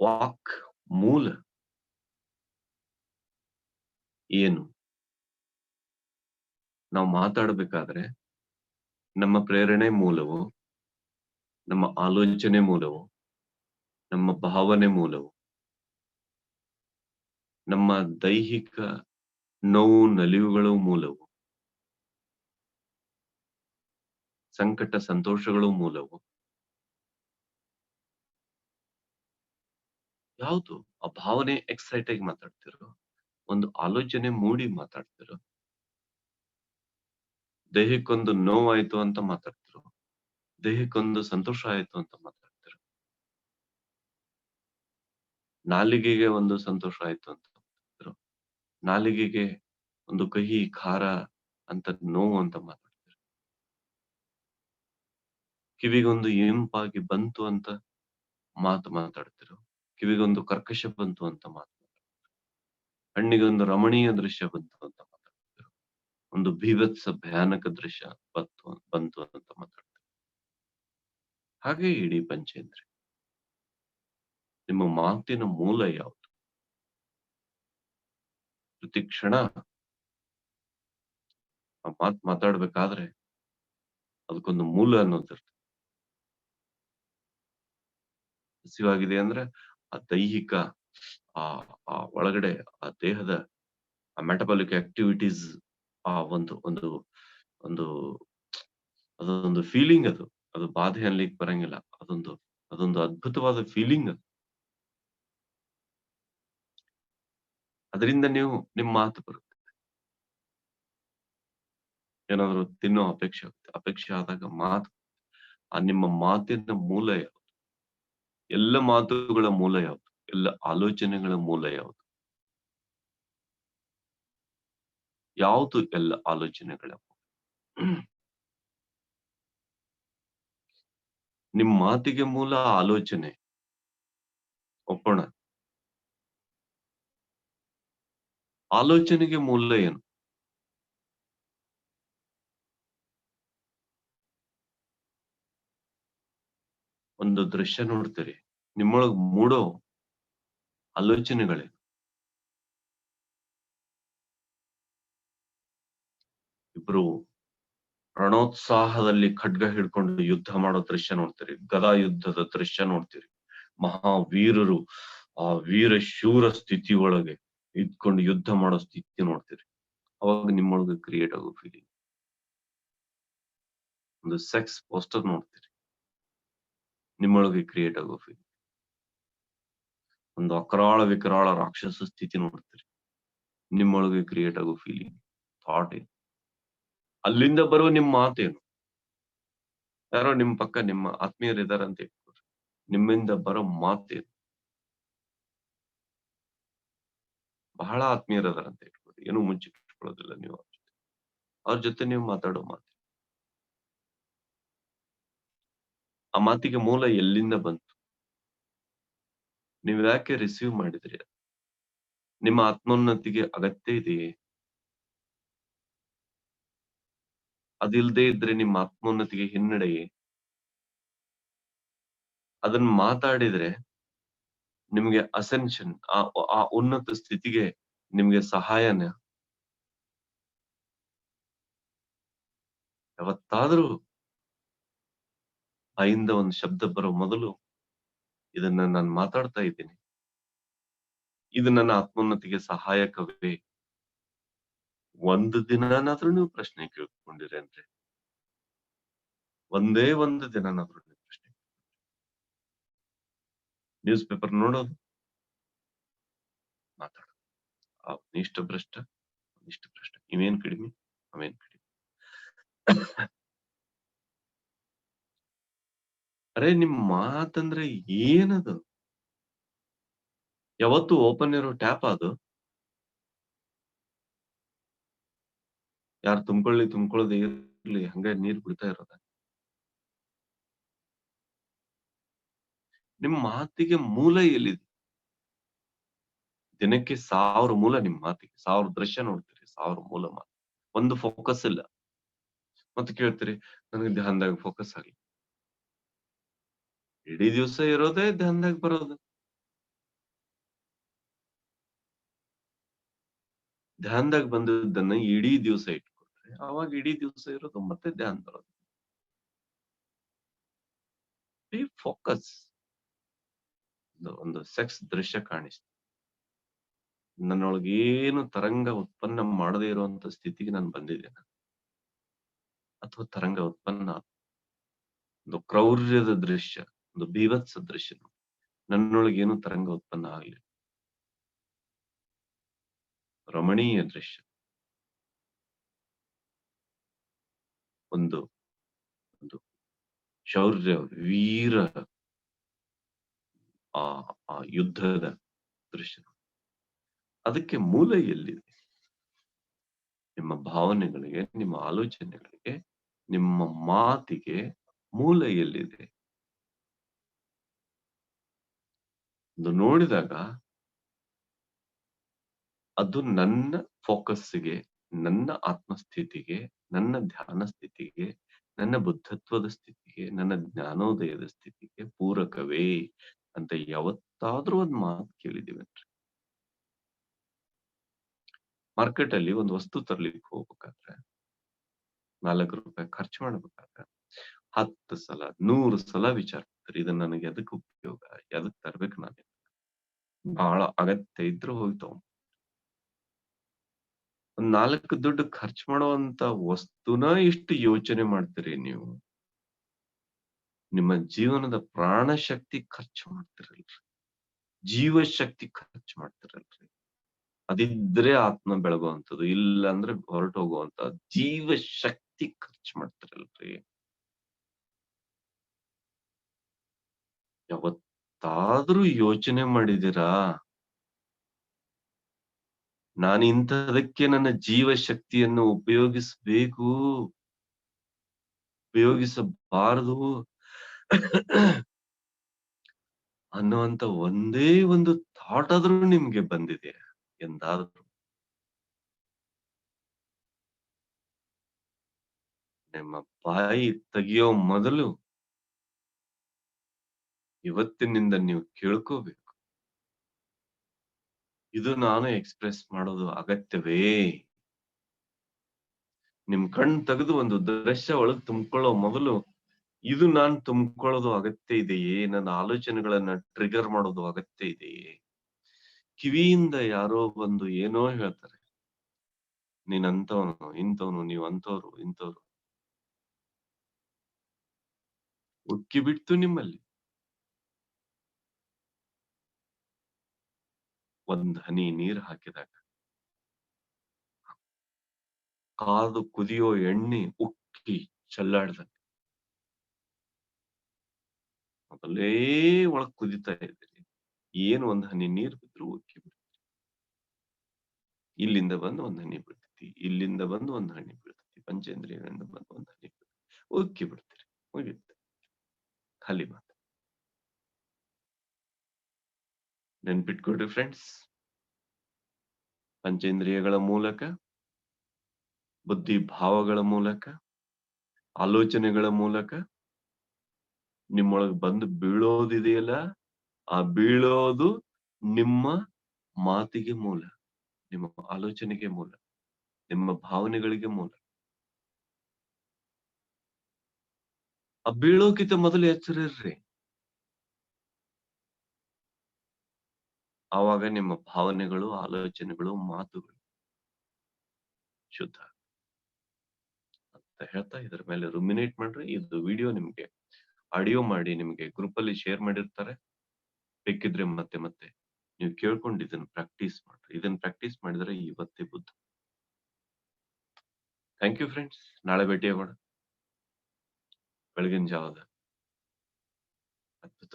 Walk ಮೂಲ ಏನು? ನಾವು ಮಾತಾಡಬೇಕಾದ್ರೆ ನಮ್ಮ ಪ್ರೇರಣೆ ಮೂಲವು, ನಮ್ಮ ಆಲೋಚನೆ ಮೂಲವು, ನಮ್ಮ ಭಾವನೆ ಮೂಲವು, ನಮ್ಮ ದೈಹಿಕ ನೋವು ನಲಿವುಗಳು ಮೂಲವು, ಸಂಕಟ ಸಂತೋಷಗಳು ಮೂಲವು. ಯಾವುದು? ಆ ಭಾವನೆ ಎಕ್ಸೈಟ್ ಆಗಿ ಮಾತಾಡ್ತಿರೋ, ಒಂದು ಆಲೋಚನೆ ಮೂಡಿ ಮಾತಾಡ್ತಿರೋ, ದೇಹಕ್ಕೊಂದು ನೋವಾಯ್ತು ಅಂತ ಮಾತಾಡ್ತಿರೋ, ದೇಹಕ್ಕೊಂದು ಸಂತೋಷ ಆಯ್ತು ಅಂತ ಮಾತಾಡ್ತಿರೋ, ನಾಲಿಗೆಗೆ ಒಂದು ಸಂತೋಷ ಆಯ್ತು ಅಂತ ಮಾತಾಡ್ತಿರೋ, ನಾಲಿಗೆಗೆ ಒಂದು ಕಹಿ ಖಾರ ಅಂತ ನೋವು ಅಂತ ಮಾತಾಡ್ತಿರೋ, ಕಿವಿಗೊಂದು ಇಂಪಾಗಿ ಬಂತು ಅಂತ ಮಾತಾಡ್ತಿರೋ, ಕಿವಿಗೊಂದು ಕರ್ಕಶ ಬಂತು ಅಂತ ಕಣ್ಣಿಗೊಂದು ರಮಣೀಯ ದೃಶ್ಯ ಬಂತು ಅಂತ ಮಾತಾಡ್ತಿರೋ, ಒಂದು ಭೀಭತ್ಸ ಭಯಾನಕ ದೃಶ್ಯ ಬಂತು ಅಂತ ಮಾತಾಡ್ತಿರೋ. ಹಾಗೆ ಇಡೀ ಪಂಚೇಂದ್ರಿಯ. ನಿಮ್ಮ ಮಾತಿನ ಮೂಲ ಯಾವುದು? ಪ್ರತಿ ಕ್ಷಣ ಆ ಮಾತಾಡ್ಬೇಕಾದ್ರೆ ಅದಕ್ಕೊಂದು ಮೂಲ ಅನ್ನೋದಿರ್ತದೆ. ಹಸಿವಾಗಿದೆ ಅಂದ್ರೆ ಆ ದೈಹಿಕ ಆ ಆ ಒಳಗಡೆ ಆ ದೇಹದ ಆ ಮೆಟಬಾಲಿಕ್ ಆಕ್ಟಿವಿಟೀಸ್ ಆ ಒಂದು ಒಂದು ಒಂದು ಅದೊಂದು ಫೀಲಿಂಗ್ ಅದು. ಅದು ಬಾಧೆ ಅನ್ಲಿಕ್ಕೆ ಬರಂಗಿಲ್ಲ. ಅದೊಂದು ಅದ್ಭುತವಾದ ಫೀಲಿಂಗ್ ಅದು. ಅದರಿಂದ ನಿಮ್ ಮಾತು ಬರುತ್ತೆ. ಏನಾದ್ರು ತಿನ್ನೋ ಅಪೇಕ್ಷೆ ಆದಾಗ ಆ ನಿಮ್ಮ ಮಾತಿನ ಮೂಲ ಯಾವುದು? ಎಲ್ಲ ಮಾತುಗಳ ಮೂಲ ಯಾವುದು? ಎಲ್ಲ ಆಲೋಚನೆಗಳ ಮೂಲ ಯಾವುದು? ಯಾವುದು ಎಲ್ಲ ಆಲೋಚನೆಗಳ ಮೂಲ? ನಿಮ್ ಮಾತಿಗೆ ಮೂಲ ಆಲೋಚನೆ. ಒಪ್ಪೋಣ. ಆಲೋಚನೆಗೆ ಮೂಲ ಏನು? ಒಂದು ದೃಶ್ಯ ನೋಡ್ತೀರಿ, ನಿಮ್ಮೊಳಗ್ ಮೂಡೋ ಆಲೋಚನೆಗಳೇನು? ಇಬ್ರು ರಣೋತ್ಸಾಹದಲ್ಲಿ ಖಡ್ಗ ಹಿಡ್ಕೊಂಡು ಯುದ್ಧ ಮಾಡೋ ದೃಶ್ಯ ನೋಡ್ತೀರಿ, ಗದಾ ಯುದ್ಧದ ದೃಶ್ಯ ನೋಡ್ತೀರಿ, ಮಹಾವೀರರು ಆ ವೀರ ಶೂರ ಸ್ಥಿತಿ ಒಳಗೆ ಇದ್ಕೊಂಡು ಯುದ್ಧ ಮಾಡೋ ಸ್ಥಿತಿ ನೋಡ್ತೀರಿ. ಅವಾಗ ನಿಮ್ಮೊಳಗೆ ಕ್ರಿಯೇಟ್ ಆಗೋ ಫೀಲಿಂಗ್. ಒಂದು ಸೆಕ್ಸ್ ಪೋಸ್ಟರ್ ನೋಡ್ತೀರಿ, ನಿಮ್ಮೊಳಗೆ ಕ್ರಿಯೇಟ್ ಆಗೋ ಫೀಲಿಂಗ್. ಒಂದು ಅಕರಾಳ ವಿಕರಾಳ ರಾಕ್ಷಸ ಸ್ಥಿತಿ ನೋಡ್ತೀರಿ, ನಿಮ್ಮೊಳಗೆ ಕ್ರಿಯೇಟ್ ಆಗೋ ಫೀಲಿಂಗ್, ಥಾಟ್ ಏನು? ಅಲ್ಲಿಂದ ಬರುವ ನಿಮ್ ಮಾತೇನು? ಯಾರೋ ನಿಮ್ ಪಕ್ಕ ನಿಮ್ಮ ಆತ್ಮೀಯರಿದ್ದಾರೆ ಅಂತ ಇಟ್ಕೊಳ್ರಿ, ನಿಮ್ಮಿಂದ ಬರೋ ಮಾತೇನು? ಬಹಳ ಆತ್ಮೀಯರದಾರ ಅಂತ ಇಟ್ಕೊಳ್ರಿ, ಏನು ಮುಚ್ಚಿಟ್ಕೊಳ್ಳೋದಿಲ್ಲ ನೀವು ಅವ್ರ ಜೊತೆ ನೀವು ಮಾತಾಡೋ ಮಾತು. ಆ ಮಾತಿಗೆ ಮೂಲ ಎಲ್ಲಿಂದ ಬಂತು? ನೀವ್ ಯಾಕೆ ರಿಸೀವ್ ಮಾಡಿದ್ರಿ? ನಿಮ್ಮ ಆತ್ಮೋನ್ನತಿಗೆ ಅಗತ್ಯ ಇದೆಯೇ? ಅದಿಲ್ದೇ ಇದ್ರೆ ನಿಮ್ಮ ಆತ್ಮೋನ್ನತಿಗೆ ಹಿನ್ನಡೆಯೇ? ಅದನ್ನ ಮಾತಾಡಿದ್ರೆ ನಿಮ್ಗೆ ಅಸೆನ್ಷನ್ ಆ ಉನ್ನತ ಸ್ಥಿತಿಗೆ ನಿಮ್ಗೆ ಸಹಾಯನ? ಯಾವತ್ತಾದ್ರೂ ಬಾಯಿಂದ ಒಂದು ಶಬ್ದ ಬರೋ ಮೊದಲು ಇದನ್ನ ನಾನು ಮಾತಾಡ್ತಾ ಇದ್ದೀನಿ, ಇದು ನನ್ನ ಆತ್ಮೋನ್ನತಿಗೆ ಸಹಾಯಕವೇ? ಒಂದು ದಿನನಾದ್ರೂ ನೀವು ಪ್ರಶ್ನೆ ಕೇಳ್ಕೊಂಡಿರೇನ್ರಿ? ಒಂದೇ ಒಂದು ದಿನನಾದ್ರೂ ನೀವು ಪ್ರಶ್ನೆ? ನ್ಯೂಸ್ ಪೇಪರ್ ನೋಡೋದು, ಮಾತಾಡೋದು, ಇಷ್ಟ ಭ್ರಷ್ಟ, ಇವೇನ್ ಕಡಿಮೆ, ಅವೇನ್ ಕಡಿಮೆ. ಅರೆ ನಿಮ್ ಮಾತಂದ್ರೆ ಏನದು? ಯಾವತ್ತು ಓಪನ್ ಇರೋ ಟ್ಯಾಪ್ ಅದು? ಯಾರು ತುಂಬ್ಕೊಳ್ಳದೆ ಇರ್ಲಿ, ಹಂಗೆ ನೀರ್ ಬಿಡ್ತಾ ಇರೋದ? ನಿಮ್ ಮಾತಿಗೆ ಮೂಲ ಎಲ್ಲಿದೆ? ದಿನಕ್ಕೆ 1000 ಮೂಲ ನಿಮ್ ಮಾತಿಗೆ, 1000 ದೃಶ್ಯ ನೋಡ್ತೀರಿ, 1000 ಮೂಲ ಮಾತು. ಒಂದು ಫೋಕಸ್ ಇಲ್ಲ. ಮತ್ತೆ ಕೇಳ್ತೀರಿ, ನನಗೆ ಧ್ಯಾನದಾಗ ಫೋಕಸ್ ಆಗ್ಲಿ. ಇಡೀ ದಿವಸ ಇರೋದೇ ಧ್ಯಾನದಾಗ ಬರೋದು. ಧ್ಯಾನದಾಗ ಬಂದದ್ದನ್ನ ಇಡೀ ದಿವಸ ಇಟ್ಕೊಂಡ್ರೆ ಅವಾಗ ಇಡೀ ದಿವಸ ಇರೋದು ಮತ್ತೆ ಧ್ಯಾನ ಬರೋದು. B focus. ಒಂದು ಸೆಕ್ಸ್ ದೃಶ್ಯ ಕಾಣಿಸ್ತು. ನನ್ನೊಳಗೆ ಏನು ತರಂಗ ಉತ್ಪನ್ನ ಮಾಡದೇ ಇರುವಂತ ಸ್ಥಿತಿಗೆ ನಾನು ಬಂದಿದ್ದೇನೆ, ಅಥವಾ ತರಂಗ ಉತ್ಪನ್ನ ಒಂದು ಕ್ರೌರ್ಯದ ದೃಶ್ಯ, ಒಂದು ಬೀಭತ್ಸ ದೃಶ್ಯ, ನನ್ನೊಳಗೆ ಏನು ತರಂಗ ಉತ್ಪನ್ನ ಆಗಲಿ, ರಮಣೀಯ ದೃಶ್ಯ, ಒಂದು ಒಂದು ಶೌರ್ಯ ವೀರ ಆ ಆ ಯುದ್ಧದ ದೃಶ್ಯ. ಅದಕ್ಕೆ ಮೂಲ ಎಲ್ಲಿದೆ? ನಿಮ್ಮ ಭಾವನೆಗಳಿಗೆ, ನಿಮ್ಮ ಆಲೋಚನೆಗಳಿಗೆ, ನಿಮ್ಮ ಮಾತಿಗೆ ಮೂಲ ಎಲ್ಲಿದೆ? ಅದು ನೋಡಿದಾಗ ಅದು ನನ್ನ ಫೋಕಸ್ಸಿಗೆ, ನನ್ನ ಆತ್ಮಸ್ಥಿತಿಗೆ, ನನ್ನ ಧ್ಯಾನ ಸ್ಥಿತಿಗೆ, ನನ್ನ ಬುದ್ಧತ್ವದ ಸ್ಥಿತಿಗೆ, ನನ್ನ ಜ್ಞಾನೋದಯದ ಸ್ಥಿತಿಗೆ ಪೂರಕವೇ ಅಂತ ಯಾವತ್ತಾದ್ರೂ ಒಂದ್ ಮಾತು ಕೇಳಿದೀವೇನ್ರಿ? ಮಾರ್ಕೆಟ್ ಅಲ್ಲಿ ಒಂದು ವಸ್ತು ತರ್ಲಿಕ್ಕೆ ಹೋಗ್ಬೇಕಾದ್ರೆ ₹4 ಖರ್ಚು ಮಾಡ್ಬೇಕಾದ್ರೆ 10 ಸಲ 100 ಸಲ ವಿಚಾರ ಮಾಡ್ತಾರೆ, ಇದನ್ನ ನನಗೆ ಎದಕ್ ಉಪಯೋಗ, ಎದಕ್ ತರ್ಬೇಕು ನಾನು, ಬಹಳ ಅಗತ್ಯ ಇದ್ರೆ ಹೋಗಿ ತಗೊಂಡ್. ಒಂದ್ 4 ದುಡ್ಡು ಖರ್ಚು ಮಾಡುವಂತ ವಸ್ತುನ ಇಷ್ಟು ಯೋಚನೆ ಮಾಡ್ತೀರಿ ನೀವು, ನಿಮ್ಮ ಜೀವನದ ಪ್ರಾಣ ಶಕ್ತಿ ಖರ್ಚು ಮಾಡ್ತಿರಲ್ರಿ, ಜೀವ ಶಕ್ತಿ ಖರ್ಚು ಮಾಡ್ತಿರಲ್ರಿ. ಅದಿದ್ರೆ ಆತ್ಮ ಬೆಳಗುವಂಥದ್ದು, ಇಲ್ಲ ಅಂದ್ರೆ ಹೊರಟು ಹೋಗುವಂತ ಜೀವ ಶಕ್ತಿ ಖರ್ಚು ಮಾಡ್ತಿರಲ್ರಿ. ಯಾವತ್ತಾದ್ರೂ ಯೋಚನೆ ಮಾಡಿದಿರಾ, ನಾನು ಇಂಥದಕ್ಕೆ ನನ್ನ ಜೀವ ಶಕ್ತಿಯನ್ನು ಉಪಯೋಗಿಸಬೇಕು, ಉಪಯೋಗಿಸಬಾರದು ಅನ್ನುವಂತ ಒಂದೇ ಒಂದು ಥಾಟ್ ಆದ್ರೂ ನಿಮ್ಗೆ ಬಂದಿದೆ ಎಂದಾದ್ರೂ? ನಿಮ್ಮ ಬಾಯಿ ತೆಗಿಯೋ ಮೊದಲು ಇವತ್ತಿನಿಂದ ನೀವು ಕೇಳ್ಕೋಬೇಕು, ಇದು ನಾನು ಎಕ್ಸ್‌ಪ್ರೆಸ್ ಮಾಡೋದು ಅಗತ್ಯವೇ? ನಿಮ್ ಕಣ್ ತೆಗೆದು ಒಂದು ದೃಶ್ಯ ಒಳಗ್ ತುಂಬ್ಕೊಳ್ಳೋ ಮೊದಲು ಇದು ನಾನ್ ತುಂಬ್ಕೊಳ್ಳೋದು ಅಗತ್ಯ ಇದೆಯೇ? ನನ್ನ ಆಲೋಚನೆಗಳನ್ನ ಟ್ರಿಗರ್ ಮಾಡೋದು ಅಗತ್ಯ ಇದೆಯೇ? ಕಿವಿಯಿಂದ ಯಾರೋ ಬಂದು ಏನೋ ಹೇಳ್ತಾರೆ, ನೀನ್ ಅಂತವನು, ಇಂಥವನು, ನೀವ್ ಅಂತವ್ರು, ಇಂಥವ್ರು. ಉಕ್ಕಿ ಬಿಡ್ತು ನಿಮ್ಮಲ್ಲಿ. ಒಂದ್ ಹನಿ ನೀರ್ ಹಾಕಿದಾಗ ಕಾದು ಕುದಿಯೋ ಎಣ್ಣೆ ಉಕ್ಕಿ ಚೆಲ್ಲಾಡ್ದಂಗೆ ಮೊದಲೇ ಒಳಗ್ ಕುದಿತಾ ಇದ್ದೀರಿ. ಏನು ಒಂದ್ ಹನಿ ನೀರ್ ಬಿದ್ರು ಉಕ್ಕಿ ಬಿಡ್ತು. ಇಲ್ಲಿಂದ ಬಂದು ಒಂದ್ ಹನಿ ಬೀಳ್ತೈತಿ, ಇಲ್ಲಿಂದ ಬಂದು ಒಂದ್ ಹನಿ ಬೀಳ್ತೈತಿ, ಪಂಚೇಂದ್ರಿಯಗಳಿಂದ ಬಂದು ಒಂದ್ ಹನಿ ಉಕ್ಕಿ ಬಿಡ್ತೀರಿ, ಮುಗೀತು, ಖಾಲಿ ಮಾತು. ನೆನ್ಪಿಟ್ಕೊಳ್ರಿ ಫ್ರೆಂಡ್ಸ್, ಪಂಚೇಂದ್ರಿಯಗಳ ಮೂಲಕ, ಬುದ್ಧಿ ಭಾವಗಳ ಮೂಲಕ, ಆಲೋಚನೆಗಳ ಮೂಲಕ ನಿಮ್ಮೊಳಗ್ ಬಂದು ಬೀಳೋದಿದೆಯಲ್ಲ, ಆ ಬೀಳೋದು ನಿಮ್ಮ ಮಾತಿಗೆ ಮೂಲ, ನಿಮ್ಮ ಆಲೋಚನೆಗೆ ಮೂಲ, ನಿಮ್ಮ ಭಾವನೆಗಳಿಗೆ ಮೂಲ. ಆ ಬೀಳೋಕ್ಕಿಂತ ಮೊದಲು ಎಚ್ಚರ ಇರ್ರಿ. ಆವಾಗ ನಿಮ್ಮ ಭಾವನೆಗಳು, ಆಲೋಚನೆಗಳು, ಮಾತುಗಳು ಶುದ್ಧ ಅಂತ ಹೇಳ್ತಾ ಇದ್ರ ಮೇಲೆ ರುಮಿನೇಟ್ ಮಾಡ್ರಿ. ಇದು ವಿಡಿಯೋ ನಿಮ್ಗೆ ಆಡಿಯೋ ಮಾಡಿ ನಿಮ್ಗೆ ಗ್ರೂಪ್ ಅಲ್ಲಿ ಶೇರ್ ಮಾಡಿರ್ತಾರೆ. ಬೇಕಿದ್ರೆ ಮತ್ತೆ ಮತ್ತೆ ನೀವು ಕೇಳ್ಕೊಂಡು ಇದನ್ನ ಪ್ರಾಕ್ಟೀಸ್ ಮಾಡ್ರಿ. ಇದನ್ನ ಪ್ರಾಕ್ಟೀಸ್ ಮಾಡಿದ್ರೆ ಇವತ್ತೇ ಬುದ್ಧ. Thank you friends. ನಾಳೆ ಭೇಟಿಯಾಗೋಣ ಬೆಳಗಿನ ಜಾವದ. ಅದ್ಭುತ.